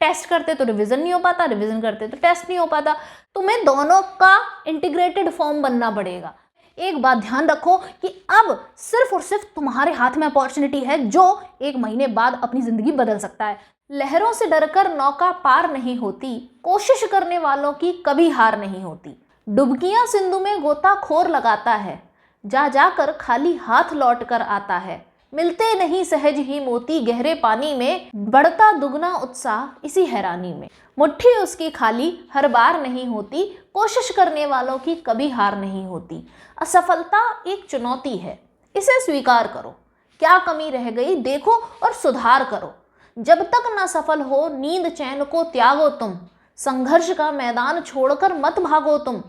Test करते तो revision नहीं हो पाता, रिवीजन करते तो टेस्ट नहीं हो पाता। तुम्हें दोनों का इंटीग्रेटेड फॉर्म बनना पड़ेगा। एक बात ध्यान रखो कि अब सिर्फ और सिर्फ तुम्हारे हाथ में अपॉर्चुनिटी है जो 1 महीने बाद अपनी जिंदगी बदल सकता है। लहरों से डरकर नौका पार नहीं होती, कोशिश करने वालों की कभी हार नहीं होती। डुबकियां सिंधु में गोताखोर लगाता है, जा जाकर खाली हाथ लौट कर आता है। मिलते नहीं सहज ही मोती गहरे पानी में, बढ़ता दुगना उत्साह इसी हैरानी में। मुट्ठी उसकी खाली हर बार नहीं होती, कोशिश करने वालों की कभी हार नहीं होती। असफलता एक चुनौती है, इसे स्वीकार करो। क्या कमी रह गई देखो और सुधार करो। जब तक न सफल हो नींद चैन को त्यागो तुम, संघर्ष का मैदान छोड़कर मत भागो तुम।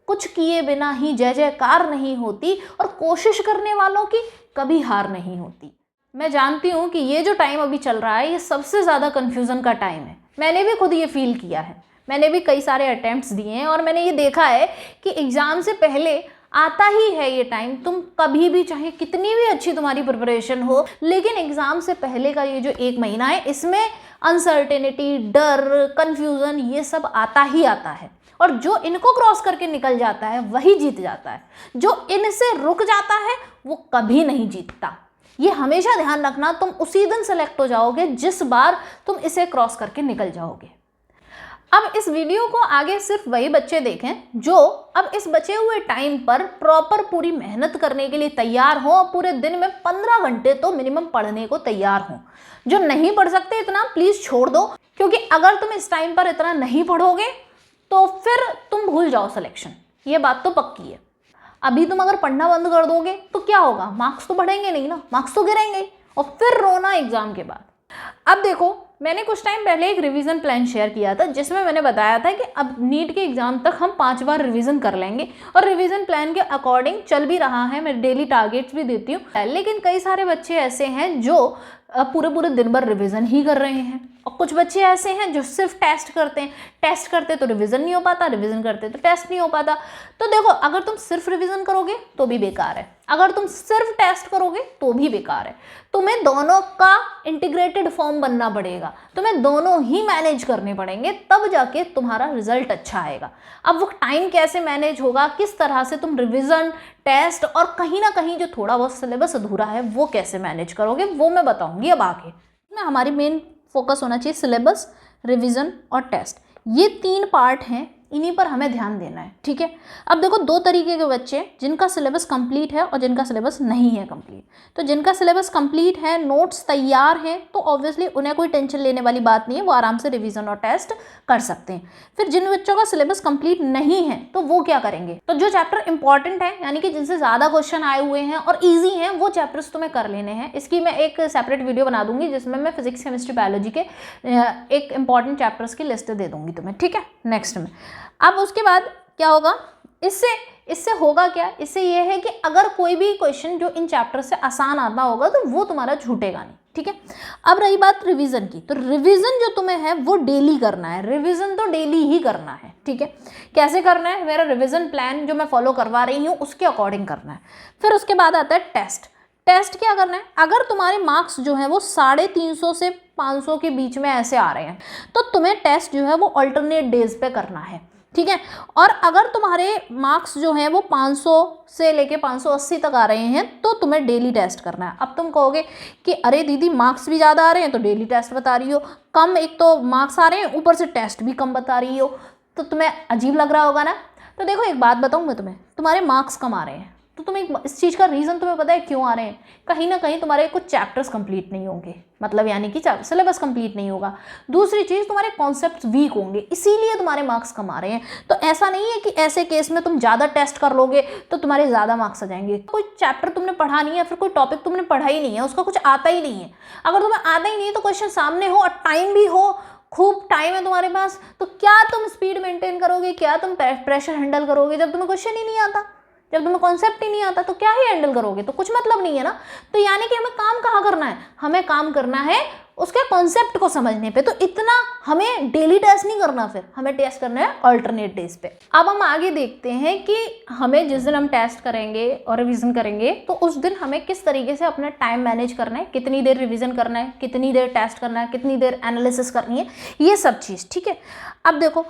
कुछ किए बिना ही जय जयकार नहीं होती, और कोशिश करने वालों की कभी हार नहीं होती। मैं जानती हूँ कि ये जो टाइम अभी चल रहा है ये सबसे ज़्यादा कन्फ्यूज़न का टाइम है। मैंने भी खुद ये फील किया है, मैंने भी कई सारे अटेम्प्ट्स दिए हैं और मैंने ये देखा है कि एग्ज़ाम से पहले आता ही है ये टाइम। तुम कभी भी चाहे कितनी भी अच्छी तुम्हारी प्रिपरेशन हो, लेकिन एग्ज़ाम से पहले का ये जो 1 महीना है इसमें अनसर्टेनिटी, डर, कन्फ्यूज़न ये सब आता ही आता है। और जो इनको क्रॉस करके निकल जाता है वही जीत जाता है, जो इनसे रुक जाता है वो कभी नहीं जीतता। ये हमेशा ध्यान रखना, तुम उसी दिन सेलेक्ट हो जाओगे जिस बार तुम इसे क्रॉस करके निकल जाओगे। अब इस वीडियो को आगे सिर्फ वही बच्चे देखें जो अब इस बचे हुए टाइम पर प्रॉपर पूरी मेहनत करने के लिए तैयार हो, पूरे दिन में 15 घंटे तो मिनिमम पढ़ने को तैयार हो। जो नहीं पढ़ सकते इतना प्लीज़ छोड़ दो, क्योंकि अगर तुम इस टाइम पर इतना नहीं पढ़ोगे तो फिर तुम भूल जाओ सिलेक्शन, ये बात तो पक्की है। अभी तुम अगर पढ़ना बंद कर दोगे तो क्या होगा, मार्क्स तो बढ़ेंगे नहीं ना, मार्क्स तो गिरेंगे और फिर रोना एग्जाम के बाद। अब देखो, मैंने कुछ टाइम पहले एक रिवीजन प्लान शेयर किया था जिसमें मैंने बताया था कि अब नीट के एग्जाम तक हम 5 बार रिवीजन कर लेंगे, और रिवीजन प्लान के अकॉर्डिंग चल भी रहा है। मैं डेली टारगेट्स भी देती हूँ, लेकिन कई सारे बच्चे ऐसे हैं जो पूरे पूरे दिन भर रिवीजन ही कर रहे हैं, और कुछ बच्चे ऐसे हैं जो सिर्फ टेस्ट करते हैं। टेस्ट करते तो रिवीजन नहीं हो पाता, रिवीजन करते तो टेस्ट नहीं हो पाता। तो देखो, अगर तुम सिर्फ रिवीजन करोगे तो भी बेकार है, अगर तुम सिर्फ टेस्ट करोगे तो भी बेकार है। तुम्हें दोनों का इंटीग्रेटेड फॉर्म बनना पड़ेगा, तुम्हें दोनों ही मैनेज करने पड़ेंगे, तब जाके तुम्हारा रिजल्ट अच्छा आएगा। अब वो टाइम कैसे मैनेज होगा, किस तरह से तुम रिवीजन, टेस्ट और कहीं ना कहीं जो थोड़ा बहुत सिलेबस अधूरा है वो कैसे मैनेज करोगे, वो मैं बताऊंगी अब आगे। इसमें हमारी मेन फोकस होना चाहिए सिलेबस, रिवीजन और टेस्ट। ये 3 पार्ट हैं, इन्हीं पर हमें ध्यान देना है, ठीक है। अब देखो, 2 तरीके के बच्चे, जिनका सिलेबस कंप्लीट है और जिनका सिलेबस नहीं है कंप्लीट। तो जिनका सिलेबस कंप्लीट है, नोट्स तैयार हैं, तो ऑब्वियसली उन्हें कोई टेंशन लेने वाली बात नहीं है, वो आराम से रिवीजन और टेस्ट कर सकते हैं। फिर जिन बच्चों का सिलेबस कंप्लीट नहीं है तो वो क्या करेंगे, तो जो चैप्टर इंपॉर्टेंट है, यानी कि जिनसे ज़्यादा क्वेश्चन आए हुए हैं और ईजी हैं, वो चैप्टर्स तुम्हें कर लेने हैं। इसकी मैं एक सेपरेट वीडियो बना दूंगी जिसमें मैं फिजिक्स, केमिस्ट्री, बायोलॉजी के एक इंपॉर्टेंट चैप्टर्स की लिस्ट दे दूंगी तुम्हें, ठीक है, नेक्स्ट में। अब उसके बाद क्या होगा, इससे होगा क्या, इससे ये है कि अगर कोई भी क्वेश्चन जो इन चैप्टर से आसान आता होगा तो वो तुम्हारा छूटेगा नहीं, ठीक है। अब रही बात रिवीजन की, तो रिवीजन जो तुम्हें है वो डेली करना है, रिवीजन तो डेली ही करना है, ठीक है। कैसे करना है, मेरा रिवीजन प्लान जो मैं फॉलो करवा रही हूँ उसके अकॉर्डिंग करना है। फिर उसके बाद आता है टेस्ट। टेस्ट क्या करना है, अगर तुम्हारे मार्क्स जो है वो 350 से 500 के बीच में ऐसे आ रहे हैं तो तुम्हें टेस्ट जो है वो अल्टरनेट डेज पे करना है, ठीक है। और अगर तुम्हारे मार्क्स जो हैं वो 500 से लेके 580 तक आ रहे हैं तो तुम्हें डेली टेस्ट करना है। अब तुम कहोगे कि अरे दीदी, मार्क्स भी ज़्यादा आ रहे हैं तो डेली टेस्ट बता रही हो, कम एक तो मार्क्स आ रहे हैं ऊपर से टेस्ट भी कम बता रही हो, तो तुम्हें अजीब लग रहा होगा ना। तो देखो, एक बात बताऊँ मैं तुम्हें, तुम्हारे मार्क्स कम आ रहे हैं तो तुम्हें इस चीज़ का रीज़न तुम्हें पता है क्यों आ रहे हैं, कहीं ना कहीं तुम्हारे कुछ चैप्टर्स कंप्लीट नहीं होंगे, मतलब यानी कि सिलेबस कंप्लीट नहीं होगा। दूसरी चीज़, तुम्हारे कॉन्सेप्ट्स वीक होंगे, इसीलिए तुम्हारे मार्क्स कम आ रहे हैं। तो ऐसा नहीं है कि ऐसे केस में तुम ज़्यादा टेस्ट कर लोगे तो तुम्हारे ज़्यादा मार्क्स आ जाएंगे। कोई चैप्टर तुमने पढ़ा नहीं है, फिर कोई टॉपिक तुमने पढ़ा ही नहीं है, उसका कुछ आता ही नहीं है। अगर तुम्हें आता ही नहीं है तो क्वेश्चन सामने हो और टाइम भी हो, खूब टाइम है तुम्हारे पास, तो क्या तुम स्पीड मेंटेन करोगे, क्या तुम प्रेशर हैंडल करोगे जब तुम्हें क्वेश्चन ही नहीं आता, जब तुम्हें कॉन्सेप्ट ही नहीं आता तो क्या ही हैंडल करोगे, तो कुछ मतलब नहीं है ना। तो यानी कि हमें काम कहाँ करना है, हमें काम करना है उसके कॉन्सेप्ट को समझने पे। तो इतना हमें डेली टेस्ट नहीं करना, फिर हमें टेस्ट करना है अल्टरनेट डेज पे। अब हम आगे देखते हैं कि हमें जिस दिन हम टेस्ट करेंगे और रिवीजन करेंगे तो उस दिन हमें किस तरीके से अपना टाइम मैनेज करना है, कितनी देर रिवीजन करना है, कितनी देर टेस्ट करना है, कितनी देर एनालिसिस करनी है, ये सब चीज़। ठीक है, अब देखो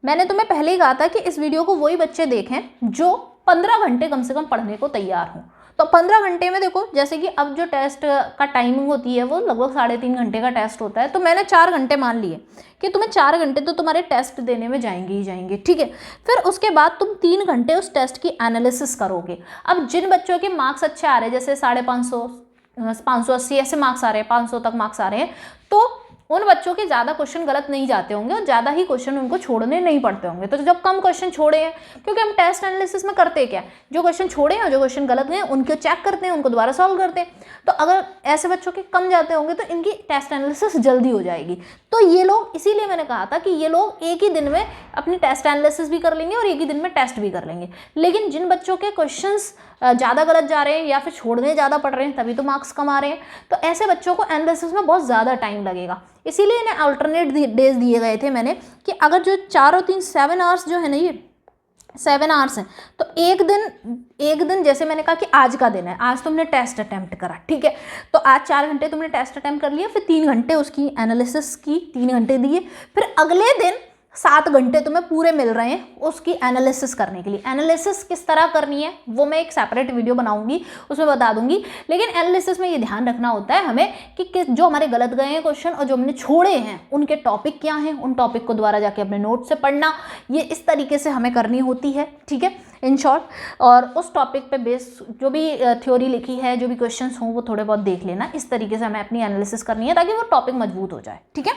मैंने तुम्हें पहले ही कहा था कि इस वीडियो को वही बच्चे देखें जो 15 घंटे कम से कम पढ़ने को तैयार हों। तो 15 घंटे में देखो, जैसे कि अब जो टेस्ट का टाइमिंग होती है वो लगभग 3.5 घंटे का टेस्ट होता है, तो मैंने 4 घंटे मान लिए कि तुम्हें 4 घंटे तो तुम्हारे टेस्ट देने में जाएंगे ही जाएंगे। ठीक है, फिर उसके बाद तुम 3 घंटे उस टेस्ट की एनालिसिस करोगे। अब जिन बच्चों के मार्क्स अच्छे आ रहे हैं, जैसे 550, 580 ऐसे मार्क्स आ रहे हैं, 500 तक मार्क्स आ रहे हैं, तो उन बच्चों के ज़्यादा क्वेश्चन गलत नहीं जाते होंगे और ज़्यादा ही क्वेश्चन उनको छोड़ने नहीं पड़ते होंगे। तो जब कम क्वेश्चन छोड़े हैं, क्योंकि हम टेस्ट एनालिसिस में करते क्या, जो क्वेश्चन छोड़े हैं और जो क्वेश्चन गलत गए उनको चेक करते हैं, उनको दोबारा सॉल्व करते हैं। तो अगर ऐसे बच्चों के कम जाते होंगे तो इनकी टेस्ट एनालिसिस जल्दी हो जाएगी। तो ये लोग, इसीलिए मैंने कहा था कि ये लोग एक ही दिन में अपनी टेस्ट एनालिसिस भी कर लेंगे और एक ही दिन में टेस्ट भी कर लेंगे। लेकिन जिन बच्चों के क्वेश्चंस ज़्यादा गलत जा रहे हैं या फिर छोड़ने ज़्यादा पड़ रहे हैं, तभी तो मार्क्स कम आ रहे हैं, तो ऐसे बच्चों को एनालिसिस में बहुत ज़्यादा टाइम लगेगा। इसीलिए इन्हें अल्टरनेट डेज दिए गए थे मैंने कि अगर जो 4 और 3 7 आवर्स जो है ना, ये 7 आवर्स हैं, तो एक दिन जैसे मैंने कहा कि आज का दिन है, आज तुमने टेस्ट अटेम्प्ट करा, ठीक है, तो आज 4 घंटे तुमने टेस्ट अटेम्प्ट कर लिया, फिर 3 घंटे उसकी एनालिसिस की, 3 घंटे दिए, फिर अगले दिन 7 घंटे तुम्हें पूरे मिल रहे हैं उसकी एनालिसिस करने के लिए। एनालिसिस किस तरह करनी है वो मैं एक सेपरेट वीडियो बनाऊंगी, उसमें बता दूंगी। लेकिन एनालिसिस में ये ध्यान रखना होता है हमें कि जो हमारे गलत गए हैं क्वेश्चन और जो हमने छोड़े हैं उनके टॉपिक क्या हैं, उन टॉपिक को दोबारा जाके अपने नोट से पढ़ना, ये इस तरीके से हमें करनी होती है। ठीक है, इन शॉर्ट, और उस टॉपिक पे बेस जो भी थ्योरी लिखी है, जो भी क्वेश्चंस हों वो थोड़े बहुत देख लेना। इस तरीके से हमें अपनी एनालिसिस करनी है ताकि वो टॉपिक मजबूत हो जाए। ठीक है,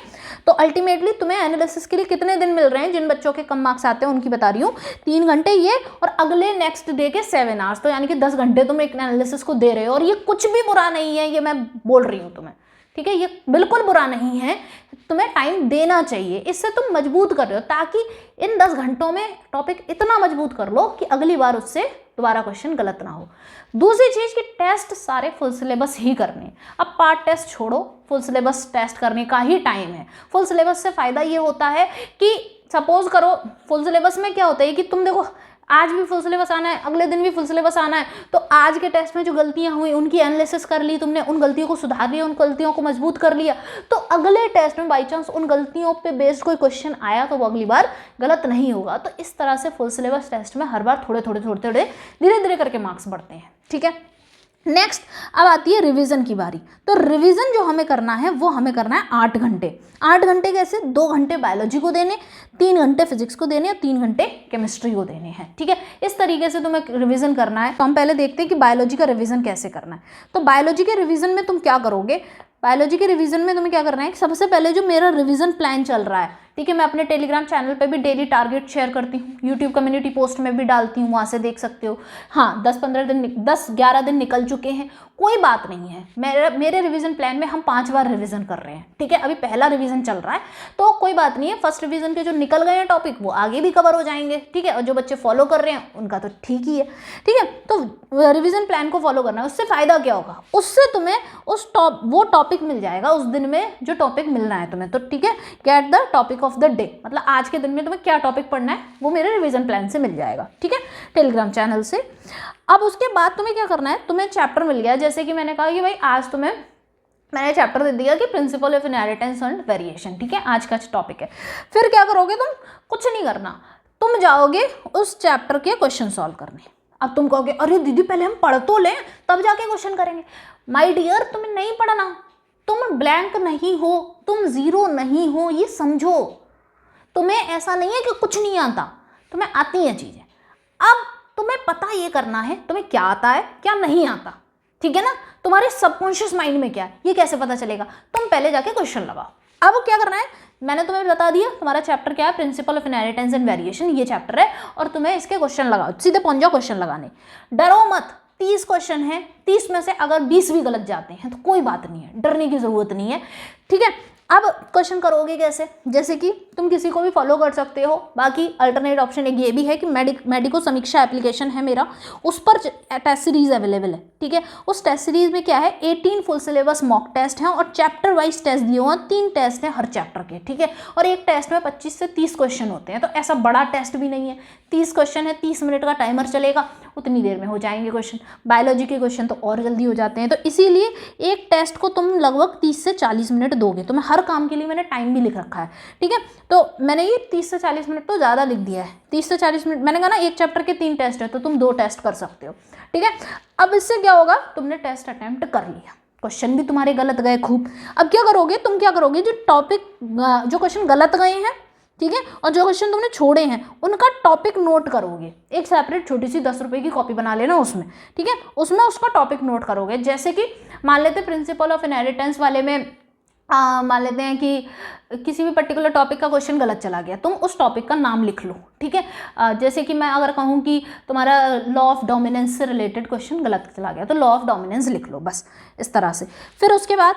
तो अल्टीमेटली तुम्हें एनालिसिस के लिए कितने दिन मिल रहे हैं, जिन बच्चों के कम मार्क्स आते हैं उनकी बता रही हूँ, 3 घंटे ये, और अगले नेक्स्ट डे के 7 आवर्स, तो यानी कि 10 घंटे तुम एक एनालिसिस को दे रहे हो। और ये कुछ भी बुरा नहीं है, ये मैं बोल रही हूँ तुम्हें, ठीक है, ये बिल्कुल बुरा नहीं है, तुम्हें टाइम देना चाहिए, इससे तुम मजबूत कर रहे हो, ताकि इन 10 घंटों में टॉपिक इतना मजबूत कर लो कि अगली बार उससे दोबारा क्वेश्चन गलत ना हो। दूसरी चीज़ कि टेस्ट सारे फुल सिलेबस ही करने। अब पार्ट टेस्ट छोड़ो, फुल सिलेबस टेस्ट करने का ही टाइम है। फुल सिलेबस से फ़ायदा ये होता है कि सपोज करो, फुल सिलेबस में क्या होता है कि तुम देखो आज भी फुल सिलेबस आना है, अगले दिन भी फुल सिलेबस आना है, तो आज के टेस्ट में जो गलतियां हुई उनकी एनालिसिस कर ली तुमने, उन गलतियों को सुधार लिया, उन गलतियों को मजबूत कर लिया, तो अगले टेस्ट में बाई चांस उन गलतियों पे बेस्ड कोई क्वेश्चन आया तो वो अगली बार गलत नहीं होगा। तो इस तरह से फुल सिलेबस टेस्ट में हर बार थोड़े धीरे धीरे करके मार्क्स बढ़ते हैं। ठीक है, नेक्स्ट अब आती है रिवीजन की बारी। तो रिवीजन जो हमें करना है वो हमें करना है 8 घंटे। 8 घंटे कैसे, 2 घंटे बायोलॉजी को देने, 3 घंटे फिजिक्स को देने और 3 घंटे केमिस्ट्री को देने हैं। ठीक है, इस तरीके से तुम्हें रिवीजन करना है। तो हम पहले देखते हैं कि बायोलॉजी का रिवीजन कैसे करना है। तो बायोलॉजी के रिवीजन में तुम क्या करोगे, बायोलॉजी के रिवीजन में तुम्हें क्या करना है, सबसे पहले जो मेरा रिवीजन प्लान चल रहा है, ठीक है, मैं अपने टेलीग्राम चैनल पे भी डेली टारगेट शेयर करती हूँ, यूट्यूब कम्युनिटी पोस्ट में भी डालती हूँ, वहाँ से देख सकते हो। हाँ, 10-11 दिन निकल चुके हैं, कोई बात नहीं है, मेरे रिवीजन प्लान में हम 5 बार रिवीजन कर रहे हैं। ठीक है, अभी पहला रिवीजन चल रहा है तो कोई बात नहीं है, फर्स्ट रिवीजन के जो निकल गए हैं टॉपिक वो आगे भी कवर हो जाएंगे। ठीक है, और जो बच्चे फॉलो कर रहे हैं उनका तो ठीक ही है। ठीक है, तो रिवीजन प्लान को फॉलो करना है, उससे फ़ायदा क्या होगा, उससे तुम्हें वो टॉपिक मिल जाएगा उस दिन में जो टॉपिक मिलना है तुम्हें। तो ठीक है, get the topic of the day, मतलब आज के दिन में तुम्हें क्या टॉपिक पढ़ना है वो मेरे रिवीजन प्लान से मिल जाएगा। ठीक है, टेलीग्राम चैनल से। अब उसके बाद तुम्हें क्या करना है, तुम्हें चैप्टर मिल गया, जैसे कि मैंने कहा कि भाई आज मैंने चैप्टर दे दिया कि principle of inheritance and variation. ठीक है, आज का टॉपिक है। फिर क्या करोगे तुम, कुछ नहीं करना, तुम जाओगे उस चैप्टर के क्वेश्चन सॉल्व करने। अब तुम कहोगे अरे दीदी पहले हम पढ़ तो लें तब जाके क्वेश्चन करेंगे। माय डियर, तुम्हें नहीं पढ़ना, तुम ब्लैंक नहीं हो, तुम जीरो नहीं हो, ये समझो। तुम्हें ऐसा नहीं है कि कुछ नहीं आता, तुम्हें आती हैं चीज़ें। अब तुम्हें पता ये करना है तुम्हें क्या आता है क्या नहीं आता। ठीक है ना, तुम्हारे सबकॉन्शियस माइंड में क्या है ये कैसे पता चलेगा, तुम पहले जाके क्वेश्चन लगाओ। अब क्या करना है, मैंने तुम्हें बता दिया तुम्हारा चैप्टर क्या है, principle of inheritance and variation, ये चैप्टर है, और तुम्हें इसके क्वेश्चन लगाओ, सीधे पहुंच जाओ क्वेश्चन लगाने। डरो मत, 30 क्वेश्चन हैं, 30 में से अगर 20 भी गलत जाते हैं तो कोई बात नहीं है, डरने की जरूरत नहीं है। ठीक है, अब क्वेश्चन करोगे कैसे, जैसे कि तुम किसी को भी फॉलो कर सकते हो। बाकी अल्टरनेट ऑप्शन एक ये भी है कि मेडिको समीक्षा एप्लीकेशन है मेरा, उस पर टेस्ट सीरीज अवेलेबल है, ठीक है। उस टेस्ट सीरीज में क्या है, 18 फुल सिलेबस मॉक टेस्ट हैं और चैप्टर वाइज टेस्ट दिए हुए हैं, 3 टेस्ट हैं हर चैप्टर के, ठीक है। और एक टेस्ट में 25 से 30 क्वेश्चन होते हैं, तो ऐसा बड़ा टेस्ट भी नहीं है। 30 क्वेश्चन है, 30 मिनट का टाइमर चलेगा, उतनी देर में हो जाएंगे क्वेश्चन। बायोलॉजी के क्वेश्चन तो और जल्दी हो जाते हैं, तो इसीलिए एक टेस्ट को तुम लगभग 30 से 40 मिनट दोगे। तो मैं हर काम के लिए मैंने टाइम भी लिख रखा है, ठीक है। तो मैंने ये 30 से 40 मिनट तो ज़्यादा लिख दिया है, 30 से 40 मिनट। मैंने कहा ना एक चैप्टर के 3 टेस्ट है, तो तुम 2 टेस्ट कर सकते हो, ठीक है। अब इससे क्या होगा, तुमने टेस्ट अटेम्प्ट कर लिया, क्वेश्चन भी तुम्हारे गलत गए खूब। अब क्या करोगे, तुम क्या करोगे, जो क्वेश्चन गलत गए हैं, ठीक है, और जो क्वेश्चन तुमने छोड़े हैं उनका टॉपिक नोट करोगे। एक सेपरेट छोटी सी 10 रुपये की कॉपी बना लेना उसमें, ठीक है, उसमें उसका टॉपिक नोट करोगे। जैसे कि मान लेते प्रिंसिपल ऑफ इनहेरिटेंस वाले में मान लेते हैं कि किसी भी पर्टिकुलर टॉपिक का क्वेश्चन गलत चला गया, तुम उस टॉपिक का नाम लिख लो, ठीक है। जैसे कि मैं अगर कहूँ कि तुम्हारा लॉ ऑफ डोमिनेंस से रिलेटेड क्वेश्चन गलत चला गया, तो लॉ ऑफ डोमिनेंस लिख लो, बस इस तरह से। फिर उसके बाद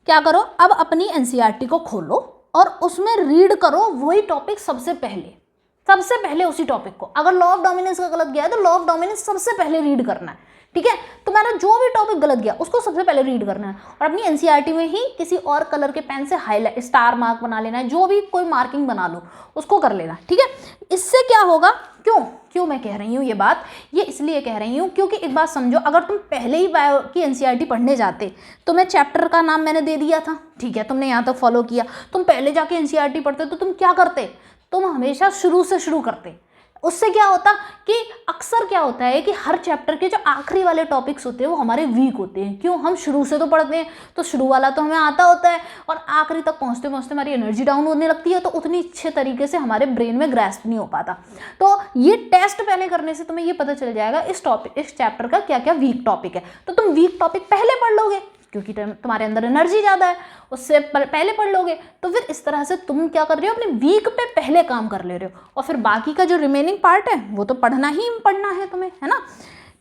क्या करो, अब अपनी एनसीईआरटी को खोलो और उसमें रीड करो वही टॉपिक सबसे पहले उसी टॉपिक को। अगर लॉ ऑफ डोमिनेंस का गलत गया है तो लॉ ऑफ डोमिनेंस सबसे पहले रीड करना है, ठीक है। तुम्हारा जो भी टॉपिक गलत गया उसको सबसे पहले रीड करना है, और अपनी एनसीईआरटी में ही किसी और कलर के पेन से हाईलाइट स्टार मार्क बना लेना है, जो भी कोई मार्किंग बना लो उसको कर लेना, ठीक है। इससे क्या होगा, क्यों मैं कह रही हूँ ये बात, ये इसलिए कह रही हूँ क्योंकि एक बात समझो, अगर तुम पहले ही बायो की एनसीईआरटी पढ़ने जाते, तुम्हें चैप्टर का नाम मैंने दे दिया था, ठीक है, तुमने यहाँ तक फॉलो किया, तुम पहले जाके एनसीईआरटी पढ़ते तो तुम क्या करते, तुम हमेशा शुरू से शुरू करते। उससे क्या होता कि अक्सर क्या होता है कि हर चैप्टर के जो आखिरी वाले टॉपिक्स होते हैं वो हमारे वीक होते हैं। क्यों, हम शुरू से तो पढ़ते हैं, तो शुरू वाला तो हमें आता होता है, और आखिरी तक पहुंचते पहुंचते हमारी एनर्जी डाउन होने लगती है, तो उतनी अच्छे तरीके से हमारे ब्रेन में ग्रैस्प नहीं हो पाता। तो ये टेस्ट पहले करने से तुम्हें ये पता चल जाएगा इस चैप्टर का क्या क्या वीक टॉपिक है, तो तुम वीक टॉपिक पहले पढ़ लोगे क्योंकि तुम्हारे अंदर एनर्जी ज़्यादा है, उससे पहले पढ़ लोगे। तो फिर इस तरह से तुम क्या कर रहे हो, अपने वीक पे पहले काम कर ले रहे हो, और फिर बाकी का जो रिमेनिंग पार्ट है वो तो पढ़ना है तुम्हें, है ना,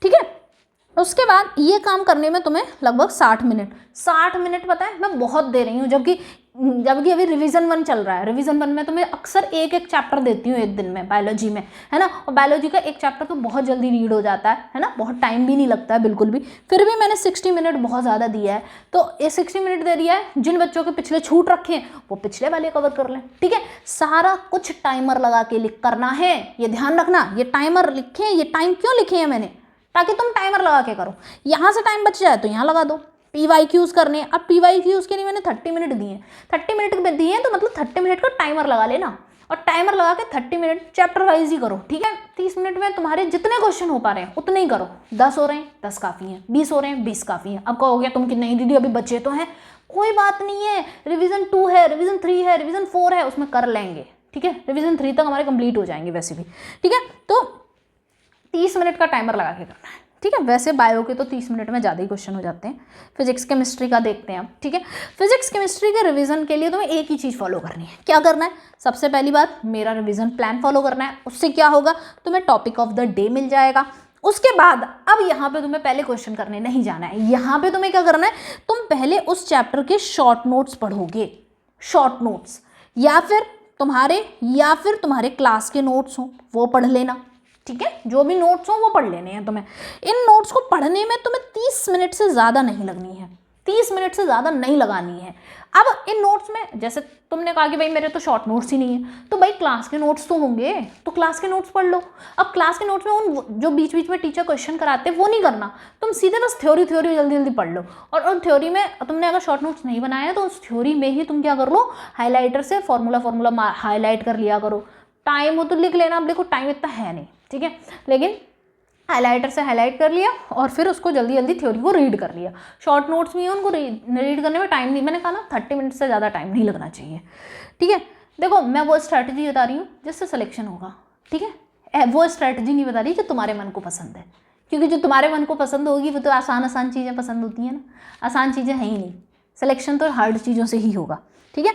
ठीक है। उसके बाद ये काम करने में तुम्हें लगभग 60 मिनट पता है मैं बहुत दे रही हूँ, जबकि अभी रिवीजन 1 चल रहा है। रिवीजन 1 में तुम्हें अक्सर एक चैप्टर देती हूँ एक दिन में बायोलॉजी में, है ना, और बायोलॉजी का एक चैप्टर तो बहुत जल्दी रीड हो जाता है ना, बहुत टाइम भी नहीं लगता है बिल्कुल भी। फिर भी मैंने 60 मिनट बहुत ज़्यादा दिया है, तो ये 60 मिनट दे दिया है। जिन बच्चों के पिछले छूट रखे हैं वो पिछले वाले कवर कर लें, ठीक है। सारा कुछ टाइमर लगा के करना है, ये ध्यान रखना। ये टाइमर लिखे, ये टाइम क्यों लिखे हैं मैंने, ताकि तुम टाइमर लगा के करो। यहाँ से टाइम बच जाए तो यहाँ लगा दो। PYQs करने, अब PYQs के लिए मैंने 30 मिनट दिए हैं, 30 मिनट दिए हैं, तो मतलब 30 मिनट का टाइमर लगा लेना, और टाइमर लगा के 30 मिनट चैप्टर वाइज ही करो, ठीक है। 30 मिनट में तुम्हारे जितने क्वेश्चन हो पा रहे हैं उतने ही करो। 10 हो रहे हैं 10 काफ़ी हैं, 20 हो रहे हैं 20 काफ़ी हैं। अब कहोगे तुम कि नहीं दीदी अभी बच्चे तो हैं, कोई बात नहीं है, रिवीजन 2 है, रिवीजन 3 है, रिवीजन 4 है, उसमें कर लेंगे, ठीक है। रिवीजन 3 तक हमारे कंप्लीट हो जाएंगे वैसे भी, ठीक है। तो 30 मिनट का टाइमर लगा के करना है, ठीक है। वैसे बायो के तो 30 मिनट में ज़्यादा ही क्वेश्चन हो जाते हैं। फिजिक्स केमिस्ट्री का देखते हैं अब, ठीक है। फिजिक्स केमिस्ट्री के रिवीजन के लिए तुम्हें एक ही चीज़ फॉलो करनी है। क्या करना है, सबसे पहली बात मेरा रिवीजन प्लान फॉलो करना है। उससे क्या होगा, तुम्हें topic of the day meal जाएगा। उसके बाद अब यहाँ पे तुम्हें पहले क्वेश्चन करने नहीं जाना है, यहाँ पे तुम्हें क्या करना है, तुम पहले उस चैप्टर के शॉर्ट नोट्स पढ़ोगे, शॉर्ट नोट्स, या फिर तुम्हारे क्लास के नोट्स हो वो पढ़ लेना, ठीक है। जो भी नोट्स हो वो पढ़ लेने हैं तुम्हें। इन नोट्स को पढ़ने में तुम्हें 30 मिनट से ज़्यादा नहीं लगनी है, 30 मिनट से ज़्यादा नहीं लगानी है। अब इन नोट्स में जैसे तुमने कहा कि भाई मेरे तो शॉर्ट नोट्स ही नहीं है, तो भाई क्लास के नोट्स तो होंगे, तो क्लास के नोट्स पढ़ लो। अब क्लास के नोट्स में उन जो बीच बीच में टीचर क्वेश्चन कराते हैं वो नहीं करना, तुम सीधे बस थ्योरी जल्दी जल्दी पढ़ लो। और उन थ्योरी में तुमने अगर शॉर्ट नोट्स नहीं बनाया है तो उस थ्योरी में ही तुम क्या कर लो, हाईलाइटर से फॉर्मूला हाईलाइट कर लिया करो। टाइम हो तो लिख लेना, अब देखो टाइम इतना है नहीं, ठीक है, लेकिन हाईलाइटर से हाईलाइट कर लिया और फिर उसको जल्दी जल्दी थ्योरी को रीड कर लिया। शॉर्ट नोट्स में उनको रीड करने में टाइम नहीं, मैंने कहा ना 30 मिनट से ज़्यादा टाइम नहीं लगना चाहिए, ठीक है। देखो मैं वो स्ट्रैटेजी बता रही हूँ जिससे सिलेक्शन होगा, ठीक है। वो स्ट्रैटेजी नहीं बता रही जो तुम्हारे मन को पसंद है, क्योंकि जो तुम्हारे मन को पसंद होगी वो तो आसान चीज़ें पसंद होती हैं ना, आसान चीज़ें हैं ही नहीं। सिलेक्शन तो हार्ड चीज़ों से ही होगा, ठीक है।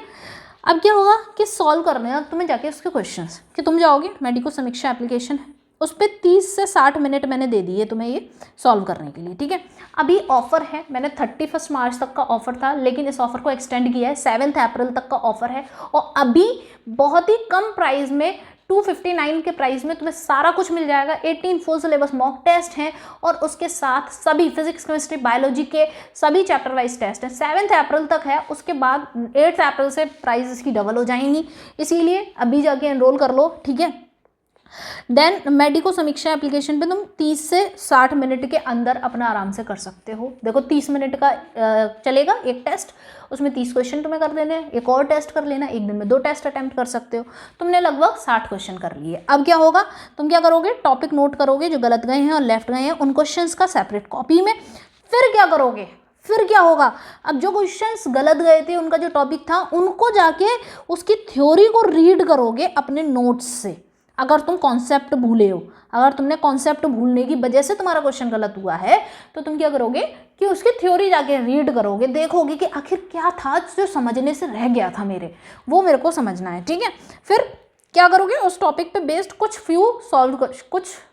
अब क्या होगा कि सॉल्व करने हैं तुम्हें जाके उसके क्वेश्चंस, कि तुम जाओगे मेडिको समीक्षा एप्लीकेशन है, उस पर 30 से 60 मिनट मैंने दे दिए तुम्हें ये सॉल्व करने के लिए, ठीक है। अभी ऑफर है, मैंने 31 मार्च तक का ऑफर था, लेकिन इस ऑफर को एक्सटेंड किया है, 7 अप्रैल तक का ऑफर है, और अभी बहुत ही कम प्राइस में 259 के प्राइस में तुम्हें सारा कुछ मिल जाएगा। 18 फुल सिलेबस मॉक टेस्ट हैं, और उसके साथ सभी फिजिक्स केमिस्ट्री बायोलॉजी के सभी चैप्टर वाइज टेस्ट हैं। 7 अप्रैल तक है, उसके बाद 8 अप्रैल से प्राइस इसकी डबल हो जाएंगी, इसीलिए अभी जाके एनरोल कर लो, ठीक है। देन मेडिको समीक्षा एप्लीकेशन पे तुम 30 से 60 मिनट के अंदर अपना आराम से कर सकते हो। देखो 30 मिनट का चलेगा एक टेस्ट, उसमें 30 क्वेश्चन तुम्हें कर देने हैं, एक और टेस्ट कर लेना, एक दिन में 2 टेस्ट अटेम्प्ट कर सकते हो। तुमने लगभग 60 क्वेश्चन कर लिए। अब क्या होगा, तुम क्या करोगे, टॉपिक नोट करोगे जो गलत गए हैं और लेफ्ट गए हैं उन क्वेश्चंस का सेपरेट कॉपी में। फिर क्या करोगे, फिर क्या होगा, अब जो क्वेश्चंस गलत गए थे उनका जो टॉपिक था उनको जाके उसकी थ्योरी को रीड करोगे अपने नोट्स से। अगर तुम कॉन्सेप्ट भूले हो, अगर तुमने कॉन्सेप्ट भूलने की वजह से तुम्हारा क्वेश्चन गलत हुआ है, तो तुम क्या करोगे कि उसकी थ्योरी जाके रीड करोगे, देखोगे कि आखिर क्या था जो समझने से रह गया था वो मेरे को समझना है, ठीक है। फिर क्या करोगे, उस टॉपिक पे बेस्ड कुछ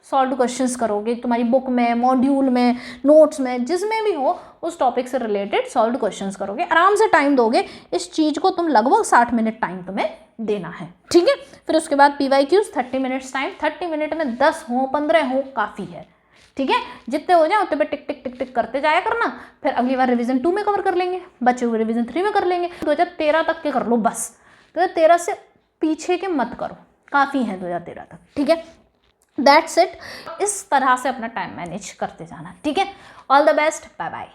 सॉल्व क्वेश्चंस करोगे, तुम्हारी बुक में, मॉड्यूल में, नोट्स में, जिसमें भी हो उस टॉपिक से रिलेटेड सॉल्व क्वेश्चंस करोगे। आराम से टाइम दोगे, इस चीज़ को तुम लगभग 60 मिनट टाइम तुम्हें देना है, ठीक है। फिर उसके बाद PYQs 30 मिनट्स टाइम, 30 मिनट में 10 हो 15 हो काफ़ी है, ठीक है। जितने हो जाए उतने पे टिक टिक टिक टिक करते जाया करना। फिर अगली बार रिवीजन 2 में कवर कर लेंगे, बचे हुए रिवीजन 3 में कर लेंगे। 2013 तक के कर लो बस, 2013 से पीछे के मत करो, काफ़ी है 2013 तक, ठीक है। That's it. इस तरह से अपना टाइम मैनेज करते जाना, ठीक है। All the best, bye bye.